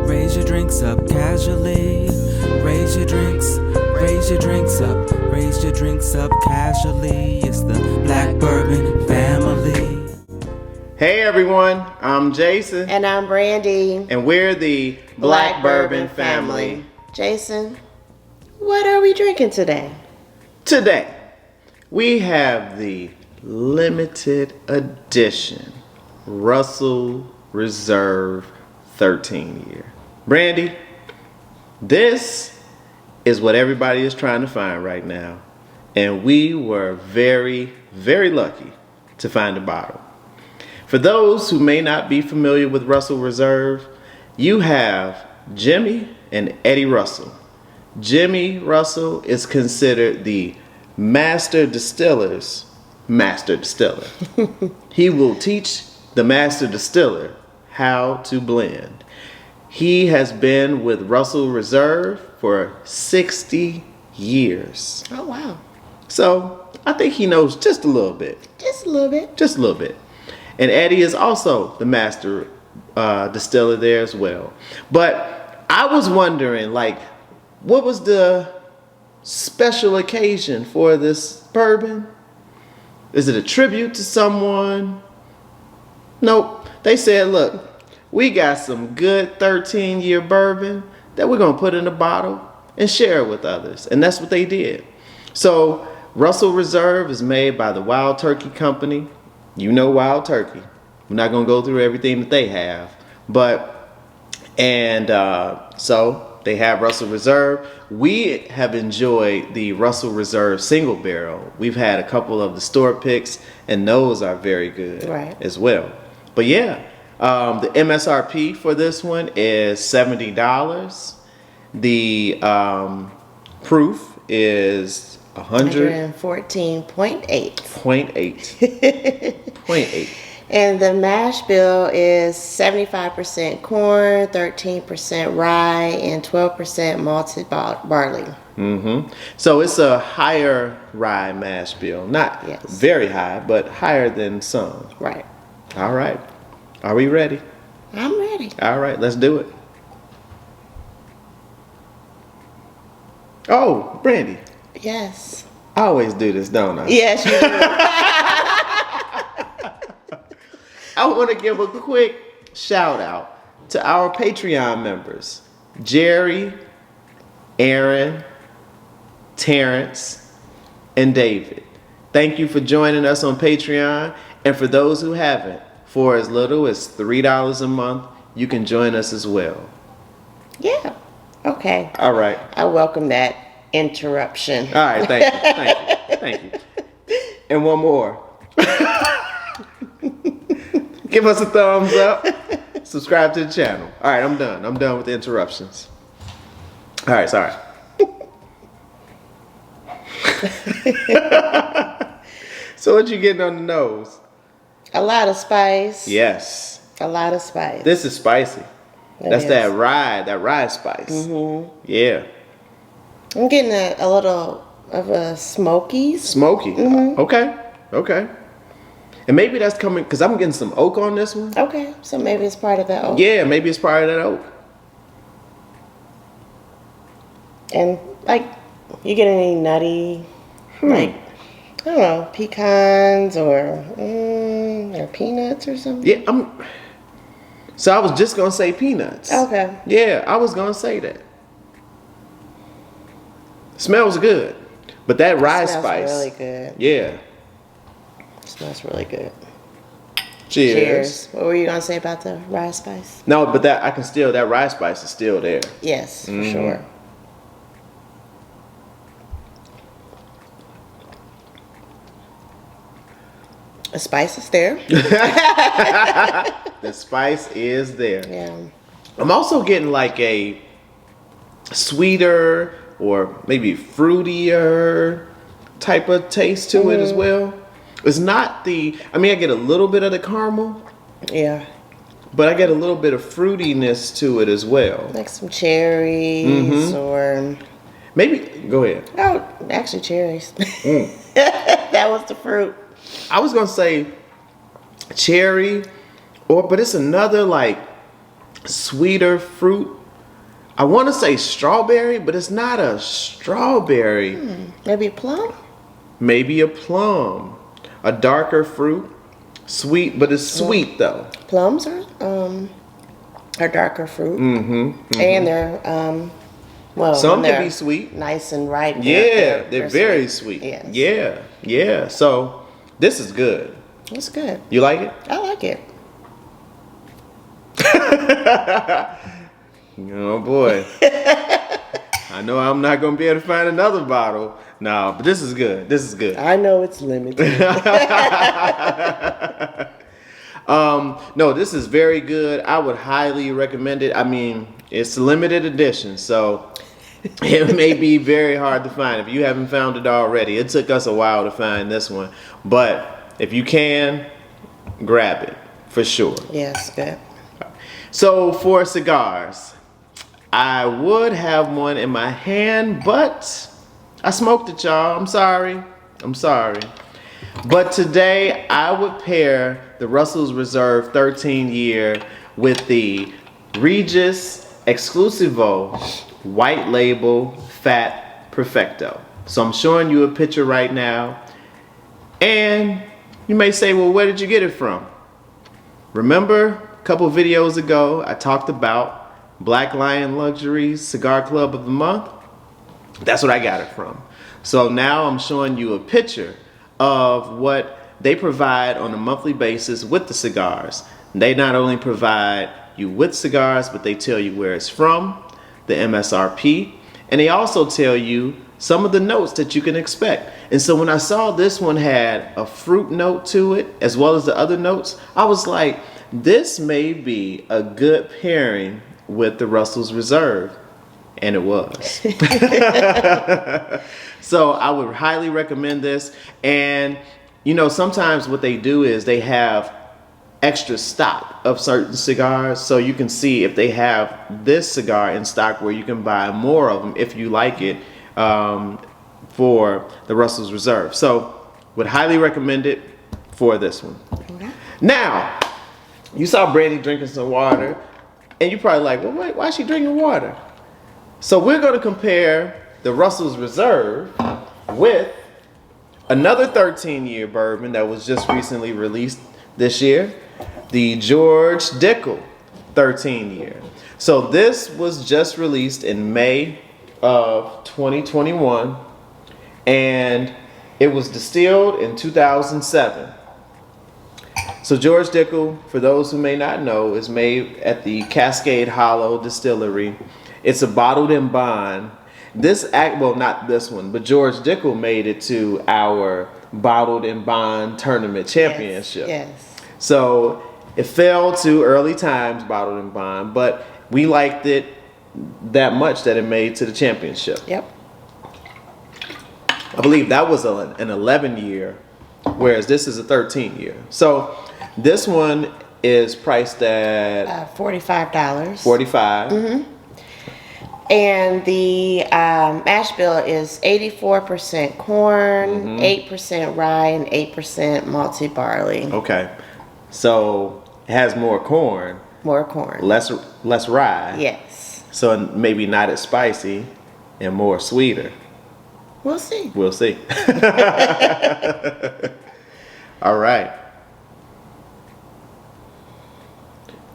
Raise your drinks up casually. Raise your drinks up. Raise your drinks up casually. It's the Black Bourbon family. Hey everyone, I'm Jason. And I'm Brandy. And we're the Black Bourbon family. Jason, what are we drinking today? Today, we have the limited edition Russell Reserve 13 year. Brandy, this is what everybody is trying to find right now. And we were very, very lucky to find a bottle. For those who may not be familiar with Russell Reserve, you have Jimmy and Eddie Russell. Jimmy Russell is considered the master distiller's master distiller. He will teach the master distiller how to blend. He has been with Russell Reserve for 60 years. Oh, wow. So I think he knows just a little bit. Just a little bit. Just a little bit. And Eddie is also the master distiller there as well. But I was wondering, like, what was the special occasion for this bourbon? Is it a tribute to someone? Nope. They said, look, we got some good 13-year bourbon that we're going to put in a bottle and share it with others. And that's what they did. So Russell Reserve is made by the Wild Turkey Company. You know Wild Turkey. We're not going to go through everything that they have. So they have Russell Reserve. We have enjoyed the Russell Reserve single barrel. We've had a couple of the store picks, and those are very good as well. But yeah, the MSRP for this one is $70. The proof is 114.8. 0.8. And the mash bill is 75% corn, 13% rye, and 12% malted barley. Mm-hmm. So it's a higher rye mash bill. Not very high, but higher than some. Right. All right. Are we ready? I'm ready. All right, let's do it. Oh, Brandy. Yes. I always do this, don't I? Yes, you do. I want to give a quick shout out to our Patreon members, Jerry, Aaron, Terrence, and David. Thank you for joining us on Patreon. And for those who haven't, for as little as $3 a month, you can join us as well. Yeah. Okay. All right. I welcome that interruption. All right. Thank you. Thank you. And one more. Give us a thumbs up. Subscribe to the channel. All right, I'm done. I'm done with the interruptions. All right, sorry. So what you getting on the nose? A lot of spice. Yes. A lot of spice. This is spicy. That's that rye spice. Mm-hmm. Yeah. I'm getting a little of a smoky. Smoky. Mm-hmm. Okay. And maybe that's coming, because I'm getting some oak on this one. Okay, so maybe it's part of that oak. Yeah, maybe it's part of that oak. And, like, you get any nutty, like, I don't know, pecans or peanuts or something? Yeah, so I was just going to say peanuts. Okay. Yeah, I was going to say that. Smells good. But that rye spice. Smells really good. Yeah. Smells really good. Cheers. What were you gonna say about the rye spice? No, but that rye spice is still there. Yes, for sure. The spice is there. The spice is there. Yeah. I'm also getting like a sweeter or maybe fruitier type of taste to it as well. It's not I get a little bit of the caramel. Yeah. But I get a little bit of fruitiness to it as well. Like some cherries or... Maybe, go ahead. Oh, actually cherries. That was the fruit. I was going to say cherry, but it's another like sweeter fruit. I want to say strawberry, but it's not a strawberry. Maybe plum? Maybe a plum. A darker fruit. Sweet, but it's sweet though. Plums are darker fruit. And they're Some when can be they're sweet. nice and ripe. Yeah, they're very sweet. Yes. Yeah. So this is good. It's good. You like it? I like it. Oh boy. I know I'm not gonna be able to find another bottle. No, but this is good. This is good. I know it's limited. No, this is very good. I would highly recommend it. I mean, it's a limited edition, so it may be very hard to find if you haven't found it already. It took us a while to find this one, but if you can, grab it for sure. Yes, good. So for cigars, I would have one in my hand, but I smoked it, y'all. I'm sorry. But today I would pair the Russell's Reserve 13 year with the Regis Exclusivo White Label Fat Perfecto. So I'm showing you a picture right now. And you may say, well, where did you get it from? Remember a couple videos ago, I talked about Black Lion Luxury's Cigar Club of the Month? That's what I got it from. So now I'm showing you a picture of what they provide on a monthly basis with the cigars. They not only provide you with cigars, but they tell you where it's from, the MSRP, and they also tell you some of the notes that you can expect. And so when I saw this one had a fruit note to it, as well as the other notes, I was like, this may be a good pairing with the Russell's Reserve. And it was. So I would highly recommend this. And you know, sometimes what they do is they have extra stock of certain cigars, so you can see if they have this cigar in stock where you can buy more of them if you like it, for the Russell's Reserve. So would highly recommend it for this one. Okay. Now, you saw Brandy drinking some water, and you're probably like, well, wait, why is she drinking water? So we're going to compare the Russell's Reserve with another 13-year bourbon that was just recently released this year, the George Dickel 13-year. So this was just released in May of 2021, and it was distilled in 2007. So George Dickel, for those who may not know, is made at the Cascade Hollow Distillery. It's a bottled in bond. Well, not this one, but George Dickel made it to our bottled in bond tournament championship. Yes. So it fell to early times, bottled in bond, but we liked it that much that it made to the championship. Yep. I believe that was an 11-year, whereas this is a 13-year. So this one is priced at $45. $45. And the mash bill is 84% corn, 8% rye, and 8% malted barley. Okay, so it has more corn, More corn. less rye. Yes. So maybe not as spicy and more sweeter. We'll see. We'll see. All right.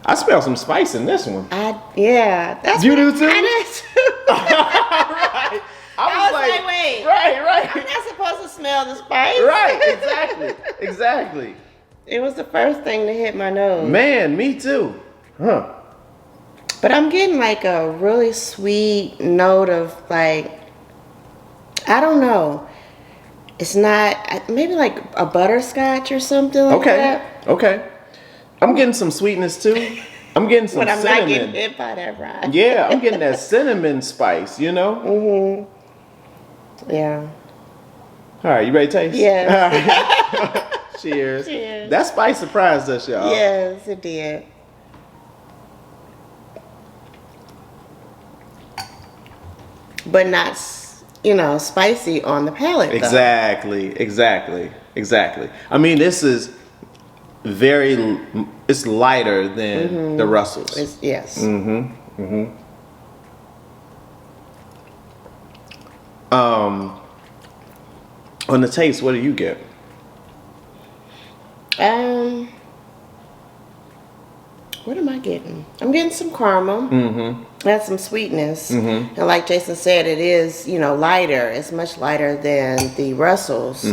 I smell some spice in this one. Yeah. That's You what do too? I did too. Right. I was like, wait. Right. I'm not supposed to smell the spice. Right, exactly. It was the first thing to hit my nose. Man, me too. Huh. But I'm getting like a really sweet note of like, I don't know. It's not, maybe like a butterscotch or something like that. Okay. I'm getting some sweetness too. I'm getting some But I'm cinnamon. not getting hit by that rye. Yeah, I'm getting that cinnamon spice, you know? Yeah. All right, you ready to taste? Yes. Cheers. Cheers. That spice surprised us, y'all. Yes, it did. But not, spicy on the palate. Though. Exactly. I mean, this is it's lighter than the Russells. Yes. On the taste, what do you get? What am I getting? I'm getting some caramel. That's some sweetness. And like Jason said, it is, lighter. It's much lighter than the Russells.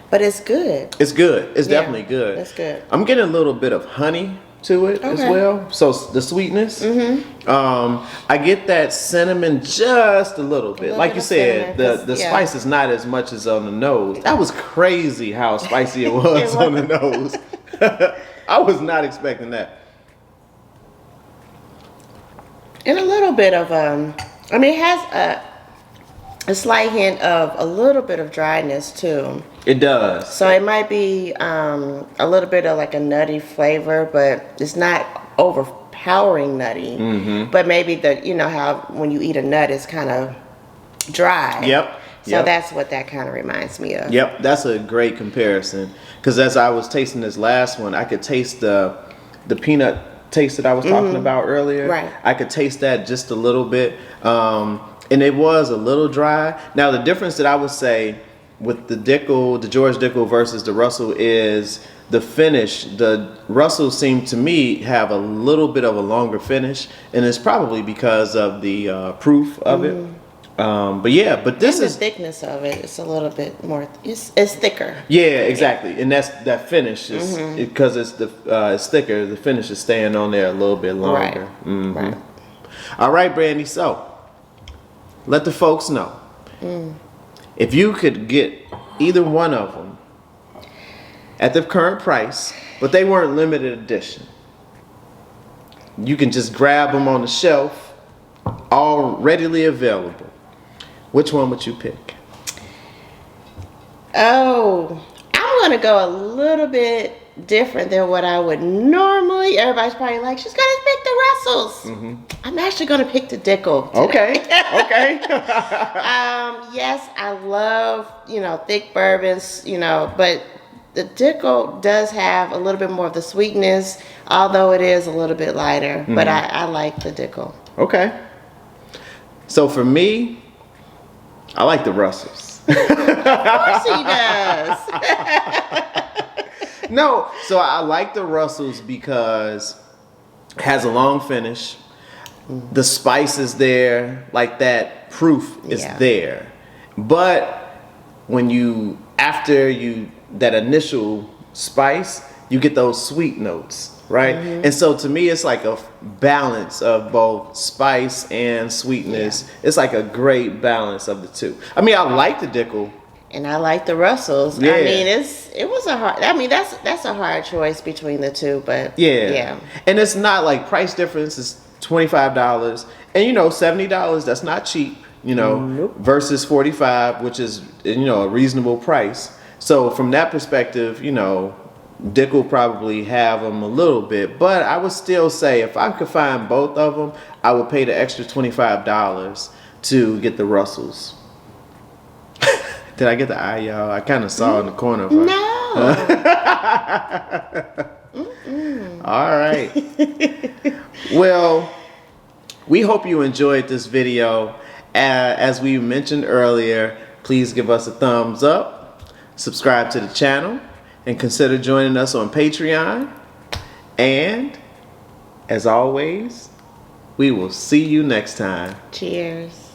But it's good. It's good. It's definitely good. It's good. I'm getting a little bit of honey to it as well. So the sweetness. I get that cinnamon just a little bit. Like you said, the spice is not as much as on the nose. That was crazy how spicy it was on the nose. I was not expecting that. And a little bit of it has a slight hint of a little bit of dryness too. It does. So it might be a little bit of like a nutty flavor, but it's not overpowering nutty. But maybe how when you eat a nut, it's kind of dry. Yep. So that's what that kind of reminds me of. Yep, that's a great comparison. Because as I was tasting this last one, I could taste the peanut taste that I was talking about earlier. Right. I could taste that just a little bit. And it was a little dry. Now the difference that I would say with the George Dickel versus the Russell is the finish. The Russell seemed to me have a little bit of a longer finish, and it's probably because of the proof of it. But this is the thickness of it. It's a little bit more. It's thicker. Yeah, exactly, and that finish is because it's thicker. The finish is staying on there a little bit longer. Right. All right, Brandy. So let the folks know if you could get either one of them at the current price, but they weren't limited edition. You can just grab them on the shelf, all readily available. Which one would you pick? Oh, I'm going to go a little bit different than what I would normally. Everybody's probably like, she's going to pick the Russells. I'm actually going to pick the Dickel today. Okay. Yes, I love, thick bourbons, but the Dickel does have a little bit more of the sweetness, although it is a little bit lighter. But I like the Dickel. Okay. So for me, I like the Russells. Of course he does. No, so I like the Russells because it has a long finish. The spice is there, like that proof is there. But when after that initial spice, you get those sweet notes, right? And so to me, it's like a balance of both spice and sweetness. It's like a great balance of the two. I mean, I like the Dickel. And I like the Russells. Yeah. I mean, it was a hard. I mean, that's a hard choice between the two, but yeah. And it's not like price difference is $25, and $70. That's not cheap, versus $45, which is a reasonable price. So from that perspective, Dickel probably have them a little bit, but I would still say if I could find both of them, I would pay the extra $25 to get the Russells. Did I get the eye, y'all? I kind of saw in the corner of her. No. All right. Well, we hope you enjoyed this video. As we mentioned earlier, please give us a thumbs up, subscribe to the channel, and consider joining us on Patreon. And as always, we will see you next time. Cheers.